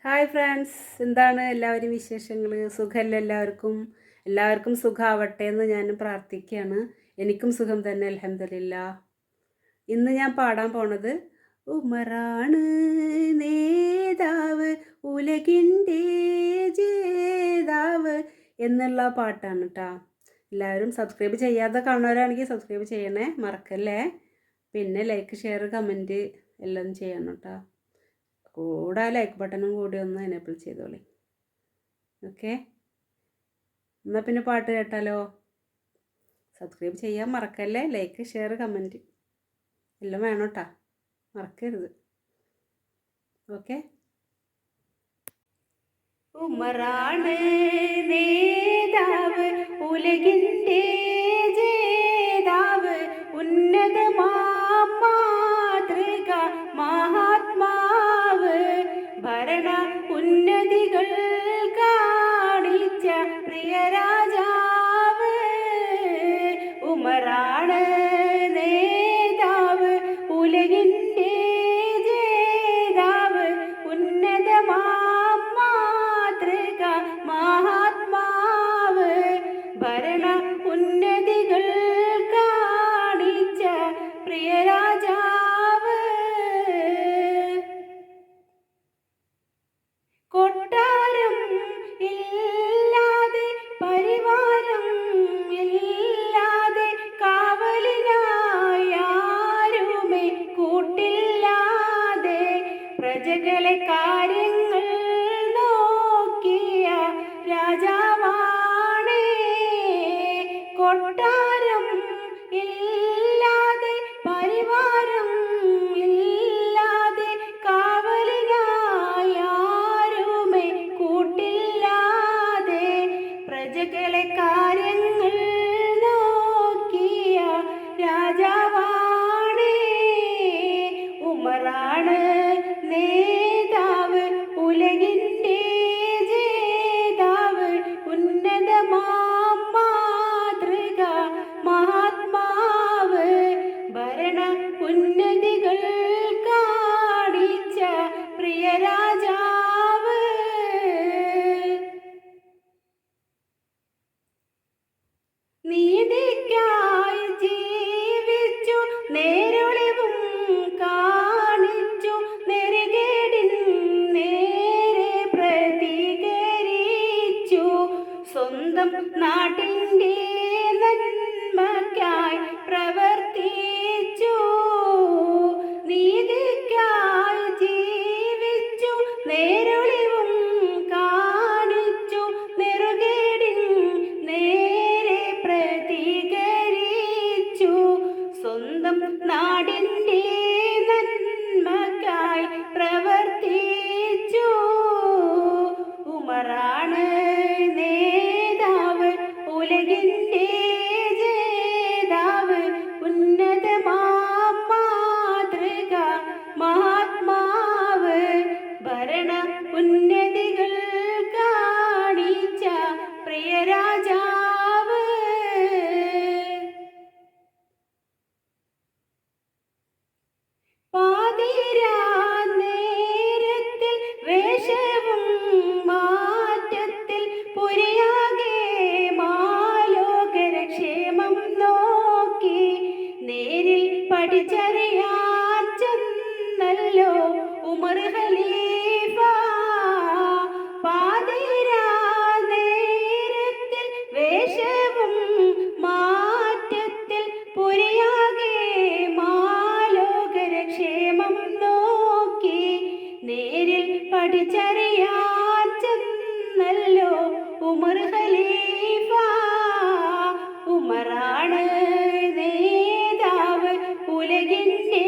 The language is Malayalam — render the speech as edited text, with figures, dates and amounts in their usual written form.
ഹായ് ഫ്രണ്ട്സ്, എന്താണ് എല്ലാവരും വിശേഷങ്ങൾ? സുഖമല്ല എല്ലാവർക്കും? എല്ലാവർക്കും സുഖമാവട്ടെ എന്ന് ഞാൻ പ്രാർത്ഥിക്കുകയാണ്. എനിക്കും സുഖം തന്നെ, അൽഹംദുലില്ലാ. ഇന്ന് ഞാൻ പാടാൻ പോണത് ഉമറാണ് നേതാവ്, ഉലകിൻ്റെ ജേതാവ് എന്നുള്ള പാട്ടാണ് കേട്ടോ. എല്ലാവരും സബ്സ്ക്രൈബ് ചെയ്യാതെ കാണുന്നവരാണെങ്കിൽ സബ്സ്ക്രൈബ് ചെയ്യണേ, മറക്കല്ലേ. പിന്നെ ലൈക്ക്, ഷെയർ, കമൻറ്റ് എല്ലാം ചെയ്യണം കേട്ടോ. കൂടെ ലൈക്ക് ബട്ടണും കൂടി ഒന്ന് എനേബിൾ ചെയ്തോളി. ഓക്കെ, എന്നാൽ പിന്നെ പാട്ട് കേട്ടാലോ? സബ്സ്ക്രൈബ് ചെയ്യാൻ മറക്കല്ലേ. ലൈക്ക്, ഷെയർ, കമൻറ്റ് എല്ലാം വേണം കേട്ടോ, മറക്കരുത്. ഓക്കെ. ഉമറാണ് നേതാവ്, ഉലകിൻ്റെ ജേതാവ്, ഉന്നതമാ മാതൃക മഹാത്മാവ്, ഭരണ ഉന്നതികൾ കാണിച്ച പ്രിയരാജാവ്. ഉമറാണ് നേതാവ്, ഉലകിൻ്റെ ജേതാവ്, ഉന്നതമാ മാതൃക മഹാത്മാവ്, ഭരണ ഉന്നതികൾ കാണിച്ച പ്രിയരാജാവ്. കൊട്ടാരം ഇല്ലാതെ പരിവാരം ഇല്ലാതെ കാവലിനായി ആരുമേ കൂട്ടില്ലാതെ പ്രജകളെ കാര്യങ്ങൾ നോക്കിയ രാജാവാണേ. കൊട്ടാരം ഇല്ലാതെ പരിവാരം ഇല്ലാതെ കാവലിനായി ആരുമേ കൂട്ടില്ലാതെ പ്രജകളെ കാര്യങ്ങൾ നോക്കിയ രാജാവാണേ. ഉമറാണ് നേതാവ്, ഉലകിൻ്റെ ജേതാവ്, ഉന്നതമാ മാതൃക മഹാത്മാവ്, ഭരണ ഉന്നതികൾ കാണിച്ച പ്രിയരാജാവ്. നീതിക്കായി ജീവിച്ചു, നേരൊളിവും കാണിച്ചു, നെറുകേടിൻ നേരെ പ്രതികരിച്ചു, സ്വന്തം നാട്ടിൻ്റെ നന്മയ്ക്കായി പ്രവർത്തിച്ചു. നീതിക്കായി ജീവിച്ചു, നേരൊളിവും കാണിച്ചു, നെറുകേടിൻ നേരെ പ്രതികരിച്ചു, സ്വന്തം നാടിൻ്റെ നന്മയ്ക്കായി പ്രവർത്തിച്ചു. ഉമറാണ് നേതാവ്, ഉലകിൻ്റെ ജേതാവ്, ഉന്നതമാ മാതൃക മഹാത്മാവ്, ഭരണ ഉന്നതികൾ കാണിച്ച പ്രിയരാജാവ്. പാതിരാ നേരത്തിൽ വേഷവും മാറ്റത്തിൽ പുരിയാകെ മാലോകരക്ഷേമം നോക്കി നേരിൽ പഠിച്ചറിയാൻ ചെന്നല്ലോ ഉമർ ഖലീഫ. പാതിരാ നേരത്തിൽ വേഷവും മാറ്റത്തിൽ പുരിയാകെ മാലോകരക്ഷേമം നോക്കി നേരിൽ പഠിച്ചറിയാൻ ചെന്നല്ലോ ഉമർ ഖലീഫ. ഉമറാണ് നേതാവ്, ഉലകിൻ്റെ